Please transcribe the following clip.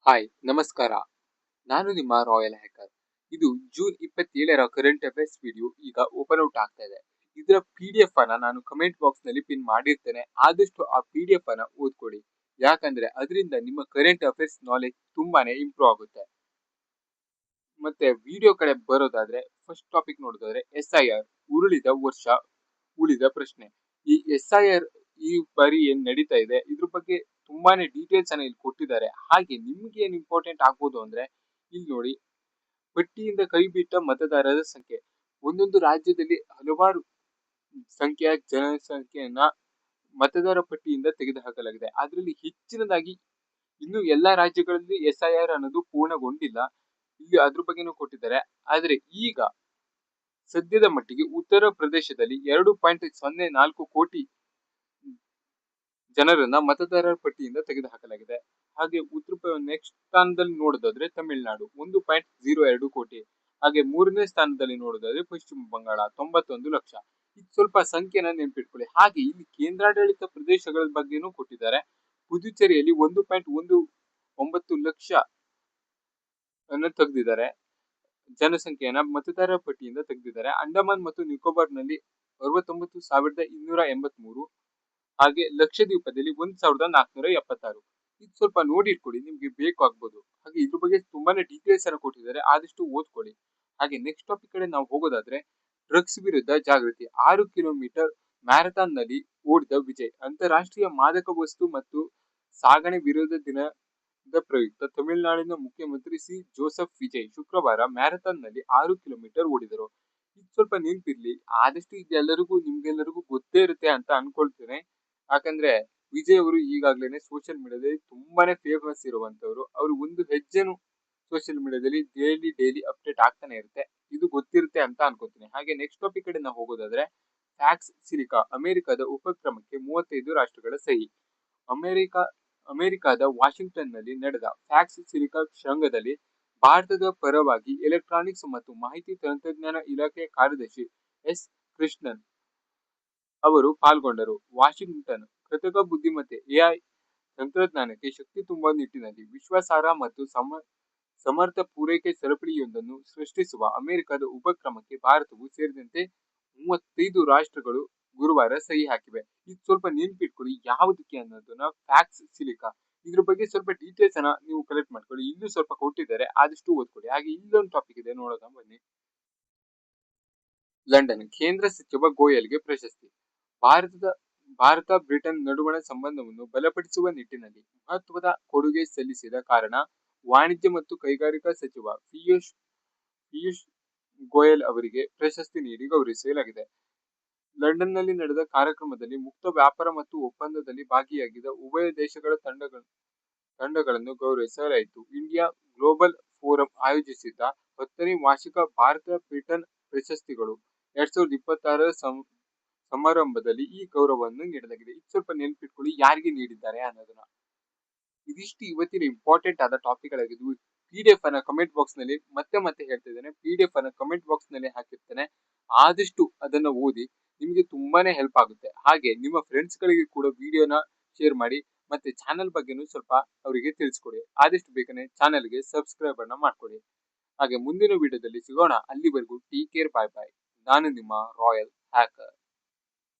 Hi ನಮಸ್ಕಾರ. ನಾನು ನಿಮ್ಮ ರಾಯಲ್ ಹ್ಯಾಕರ್. ಇದು ಜೂನ್ 27ರ ಕರೆಂಟ್ ಅಫೇರ್ಸ್ ವಿಡಿಯೋ ಈಗ ಓಪನ್ ಔಟ್ ಆಗ್ತಾ ಇದೆ. ಇದರ PDF ಅನ್ನ ನಾನು ಕಮೆಂಟ್ ಬಾಕ್ಸ್ ನಲ್ಲಿ ಪಿನ್ ಮಾಡಿರ್ತೇನೆ. ಆದಷ್ಟು ಆ PDF ಅನ್ನ ಓದ್ಕೊಳ್ಳಿ. ಯಾಕಂದ್ರೆ ಅದರಿಂದ ನಿಮ್ಮ ಕರೆಂಟ್ ಅಫೇರ್ಸ್ ನಾಲೆಜ್ ತುಂಬಾನೇ ಇಂಪ್ರೂವ್ ಆಗುತ್ತೆ. ಮತ್ತೆ ವಿಡಿಯೋ ಕಡೆ ಬರೋದಾದ್ರೆ ಫಸ್ಟ್ ಟಾಪಿಕ್ ನೋಡೋದಾದ್ರೆ SIR ಉರುಳಿದ ವರ್ಷ ಉಳಿದ ಪ್ರಶ್ನೆ. ಈ SIR ಈ ಬಾರಿ ಏನ್ ನಡೀತಾ ಇದೆ ಇದ್ರ ಬಗ್ಗೆ ತುಂಬಾನೇ ಡೀಟೇಲ್ಸ್ ಅನ್ನ ಇಲ್ಲಿ ಕೊಟ್ಟಿದ್ದಾರೆ. ಹಾಗೆ ನಿಮ್ಗೆ ಏನ್ ಇಂಪಾರ್ಟೆಂಟ್ ಆಗ್ಬೋದು ಅಂದ್ರೆ ಇಲ್ಲಿ ನೋಡಿ, ಪಟ್ಟಿಯಿಂದ ಕೈಬಿಟ್ಟ ಮತದಾರರ ಸಂಖ್ಯೆ. ಒಂದೊಂದು ರಾಜ್ಯದಲ್ಲಿ ಹಲವಾರು ಸಂಖ್ಯೆಯ ಜನಸಂಖ್ಯೆಯನ್ನ ಮತದಾರ ಪಟ್ಟಿಯಿಂದ ತೆಗೆದುಹಾಕಲಾಗಿದೆ. ಅದರಲ್ಲಿ ಹೆಚ್ಚಿನದಾಗಿ ಇನ್ನು ಎಲ್ಲಾ ರಾಜ್ಯಗಳಲ್ಲಿ SIR ಅನ್ನೋದು ಪೂರ್ಣಗೊಂಡಿಲ್ಲ. ಇಲ್ಲಿ ಅದ್ರ ಬಗ್ಗೆನೂ ಕೊಟ್ಟಿದ್ದಾರೆ. ಆದ್ರೆ ಈಗ ಸದ್ಯದ ಮಟ್ಟಿಗೆ ಉತ್ತರ ಪ್ರದೇಶದಲ್ಲಿ 2.04 ಕೋಟಿ ಜನರನ್ನ ಮತದಾರರ ಪಟ್ಟಿಯಿಂದ ತೆಗೆದುಹಾಕಲಾಗಿದೆ. ಹಾಗೆ ನೆಕ್ಸ್ಟ್ ಸ್ಥಾನದಲ್ಲಿ ನೋಡೋದಾದ್ರೆ ತಮಿಳುನಾಡು 1.02 ಕೋಟಿ. ಹಾಗೆ ಮೂರನೇ ಸ್ಥಾನದಲ್ಲಿ ನೋಡೋದಾದ್ರೆ ಪಶ್ಚಿಮ ಬಂಗಾಳ 91 ಲಕ್ಷ. ಇದು ಸ್ವಲ್ಪ ಸಂಖ್ಯೆನ ನೆನ್ಪಿಟ್ಕೊಳ್ಳಿ. ಹಾಗೆ ಇಲ್ಲಿ ಕೇಂದ್ರಾಡಳಿತ ಪ್ರದೇಶಗಳ ಬಗ್ಗೆನೂ ಕೊಟ್ಟಿದ್ದಾರೆ. ಪುದುಚೇರಿಯಲ್ಲಿ 1.19 ಲಕ್ಷ ಅನ್ನು ತೆಗೆದಿದ್ದಾರೆ, ಜನಸಂಖ್ಯೆಯನ್ನ ಮತದಾರರ ಪಟ್ಟಿಯಿಂದ ತೆಗೆದಿದ್ದಾರೆ. ಅಂಡಮಾನ್ ಮತ್ತು ನಿಕೋಬಾರ್ ನಲ್ಲಿ 69,283. ಹಾಗೆ ಲಕ್ಷದ್ವೀಪದಲ್ಲಿ 1,476. ಇದು ಸ್ವಲ್ಪ ನೋಡಿ ಇಟ್ಕೊಳ್ಳಿ, ನಿಮ್ಗೆ ಬೇಕು ಆಗ್ಬೋದು. ಹಾಗೆ ಇದ್ರ ಬಗ್ಗೆ ತುಂಬಾನೇ ಡೀಟೇಲ್ಸ್ ಅನ್ನು ಕೊಟ್ಟಿದ್ದಾರೆ, ಆದಷ್ಟು ಓದ್ಕೊಳ್ಳಿ. ಹಾಗೆ ನೆಕ್ಸ್ಟ್ ಟಾಪಿಕ್ ಕಡೆ ನಾವು ಹೋಗೋದಾದ್ರೆ ಡ್ರಗ್ಸ್ ವಿರುದ್ಧ ಜಾಗೃತಿ. 6 ಕಿಲೋಮೀಟರ್ ಮ್ಯಾರಥಾನ್ ನಲ್ಲಿ ಓಡಿದ ವಿಜಯ್. ಅಂತಾರಾಷ್ಟ್ರೀಯ ಮಾದಕ ವಸ್ತು ಮತ್ತು ಸಾಗಣೆ ವಿರೋಧ ದಿನದ ಪ್ರಯುಕ್ತ ತಮಿಳುನಾಡಿನ ಮುಖ್ಯಮಂತ್ರಿ ಸಿ ಜೋಸೆಫ್ ವಿಜಯ್ ಶುಕ್ರವಾರ ಮ್ಯಾರಥಾನ್ ನಲ್ಲಿ 6 ಕಿಲೋಮೀಟರ್ ಓಡಿದರು. ಇದು ಸ್ವಲ್ಪ ನೆನ್ಪಿರ್ಲಿ, ಆದಷ್ಟು ಇದೆಲ್ಲರಿಗೂ ನಿಮ್ಗೆಲ್ಲರಿಗೂ ಗೊತ್ತೇ ಇರುತ್ತೆ ಅಂತ ಅನ್ಕೊಳ್ತೇನೆ. ಯಾಕಂದ್ರೆ ವಿಜಯ್ ಅವರು ಈಗಾಗ್ಲೇನೆ ಸೋಷಿಯಲ್ ಮೀಡಿಯಾದಲ್ಲಿ ತುಂಬಾನೇ ಫೇಮಸ್ ಇರುವಂತವ್ರು. ಅವರು ಒಂದು ಹೆಜ್ಜೆನು ಸೋಷಿಯಲ್ ಮೀಡಿಯಾದಲ್ಲಿ ಡೈಲಿ ಅಪ್ಡೇಟ್ ಆಗ್ತಾನೆ ಇರುತ್ತೆ. ಇದು ಗೊತ್ತಿರುತ್ತೆ ಅಂತ ಅನ್ಕೋತೀನಿ. ಹಾಗೆ ನೆಕ್ಸ್ಟ್ ಟಾಪಿಕ್ ಕಡೆ ನಾವು ಹೋಗೋದಾದ್ರೆ ಫ್ಯಾಕ್ಸ್ ಸಿಲಿಕಾ. ಅಮೆರಿಕದ ಉಪಕ್ರಮಕ್ಕೆ 35 ರಾಷ್ಟ್ರಗಳ ಸಹಿ. ಅಮೆರಿಕದ ವಾಷಿಂಗ್ಟನ್ ನಲ್ಲಿ ನಡೆದ ಫ್ಯಾಕ್ಸ್ ಸಿಲಿಕಾ ಶೃಂಗದಲ್ಲಿ ಭಾರತದ ಪರವಾಗಿ ಎಲೆಕ್ಟ್ರಾನಿಕ್ಸ್ ಮತ್ತು ಮಾಹಿತಿ ತಂತ್ರಜ್ಞಾನ ಇಲಾಖೆಯ ಕಾರ್ಯದರ್ಶಿ ಎಸ್ ಕೃಷ್ಣನ್ ಅವರು ಪಾಲ್ಗೊಂಡರು. ವಾಷಿಂಗ್ಟನ್ ಕೃತಕ ಬುದ್ಧಿಮತ್ತೆ AI ತಂತ್ರಜ್ಞಾನಕ್ಕೆ ಶಕ್ತಿ ತುಂಬುವ ನಿಟ್ಟಿನಲ್ಲಿ ವಿಶ್ವಾಸಾರ್ಹ ಮತ್ತು ಸಮರ್ಥ ಪೂರೈಕೆ ಸರಪಳಿಯೊಂದನ್ನು ಸೃಷ್ಟಿಸುವ ಅಮೆರಿಕದ ಉಪಕ್ರಮಕ್ಕೆ ಭಾರತವು ಸೇರಿದಂತೆ 35 ರಾಷ್ಟ್ರಗಳು ಗುರುವಾರ ಸಹಿ ಹಾಕಿವೆ. ಇದು ಸ್ವಲ್ಪ ನೆನ್ಪಿಟ್ಕೊಳ್ಳಿ ಯಾವುದಕ್ಕೆ ಅನ್ನೋದನ್ನ. ಫ್ಯಾಕ್ಸ್ ಸಿಲಿಕಾ ಇದ್ರ ಬಗ್ಗೆ ಸ್ವಲ್ಪ ಡೀಟೇಲ್ಸ್ ಅನ್ನ ನೀವು ಕಲೆಕ್ಟ್ ಮಾಡ್ಕೊಳ್ಳಿ. ಇಲ್ಲೂ ಸ್ವಲ್ಪ ಕೊಟ್ಟಿದ್ದಾರೆ, ಆದಷ್ಟು ಓದ್ಕೊಳ್ಳಿ. ಹಾಗೆ ಇಲ್ಲೊಂದು ಟಾಪಿಕ್ ಇದೆ, ನೋಡೋಣ ಬನ್ನಿ. ಲಂಡನ್ ಕೇಂದ್ರ ಸಚಿವ ಗೋಯಲ್ಗೆ ಪ್ರಶಸ್ತಿ. ಭಾರತ ಬ್ರಿಟನ್ ನಡುವಣ ಸಂಬಂಧವನ್ನು ಬಲಪಡಿಸುವ ನಿಟ್ಟಿನಲ್ಲಿ ಮಹತ್ವದ ಕೊಡುಗೆ ಸಲ್ಲಿಸಿದ ಕಾರಣ ವಾಣಿಜ್ಯ ಮತ್ತು ಕೈಗಾರಿಕಾ ಸಚಿವ ಪಿಯೂಷ್ ಗೋಯಲ್ ಅವರಿಗೆ ಪ್ರಶಸ್ತಿ ನೀಡಿ ಗೌರವಿಸಲಾಗಿದೆ. ಲಂಡನ್ ನಲ್ಲಿ ನಡೆದ ಕಾರ್ಯಕ್ರಮದಲ್ಲಿ ಮುಕ್ತ ವ್ಯಾಪಾರ ಮತ್ತು ಒಪ್ಪಂದದಲ್ಲಿ ಭಾಗಿಯಾಗಿದ್ದ ಉಭಯ ದೇಶಗಳ ತಂಡಗಳನ್ನು ಗೌರವಿಸಲಾಯಿತು. ಇಂಡಿಯಾ ಗ್ಲೋಬಲ್ ಫೋರಂ ಆಯೋಜಿಸಿದ್ದ 10ನೇ ವಾರ್ಷಿಕ ಭಾರತ ಬ್ರಿಟನ್ ಪ್ರಶಸ್ತಿಗಳು 2026 ಸಮಾರಂಭದಲ್ಲಿ ಈ ಗೌರವವನ್ನು ನೀಡಲಾಗಿದೆ. ಇದು ಸ್ವಲ್ಪ ನೆನ್ಪಿಟ್ಕೊಳ್ಳಿ ಯಾರಿಗೆ ನೀಡಿದ್ದಾರೆ ಅನ್ನೋದನ್ನ. ಇದಿಷ್ಟು ಇವತ್ತಿನ ಇಂಪಾರ್ಟೆಂಟ್ ಆದ ಟಾಪಿಕ್ ಗಳಾಗಿದ್ವು. PDF ಅನ್ನ ಕಮೆಂಟ್ ಬಾಕ್ಸ್ ನಲ್ಲಿ ಮತ್ತೆ ಹೇಳ್ತಿದ್ದೇನೆ, PDF ಅನ್ನ ಕಮೆಂಟ್ ಬಾಕ್ಸ್ ನಲ್ಲಿ ಹಾಕಿರ್ತೇನೆ. ಆದಷ್ಟು ಅದನ್ನ ಓದಿ, ನಿಮಗೆ ತುಂಬಾನೇ ಹೆಲ್ಪ್ ಆಗುತ್ತೆ. ಹಾಗೆ ನಿಮ್ಮ ಫ್ರೆಂಡ್ಸ್ ಗಳಿಗೆ ಕೂಡ ವಿಡಿಯೋನ ಶೇರ್ ಮಾಡಿ, ಮತ್ತೆ ಚಾನೆಲ್ ಬಗ್ಗೆನೂ ಸ್ವಲ್ಪ ಅವರಿಗೆ ತಿಳಿಸ್ಕೊಡಿ. ಆದಷ್ಟು ಬೇಗನೆ ಚಾನೆಲ್ಗೆ ಸಬ್ಸ್ಕ್ರೈಬ್ ಅನ್ನ ಮಾಡ್ಕೊಡಿ. ಹಾಗೆ ಮುಂದಿನ ವಿಡಿಯೋದಲ್ಲಿ ಸಿಗೋಣ. ಅಲ್ಲಿವರೆಗೂ ಟೇಕ್ ಕೇರ್, ಬಾಯ್ ಬಾಯ್. ನಾನು ನಿಮ್ಮ ರಾಯಲ್ ಹ್ಯಾಕರ್.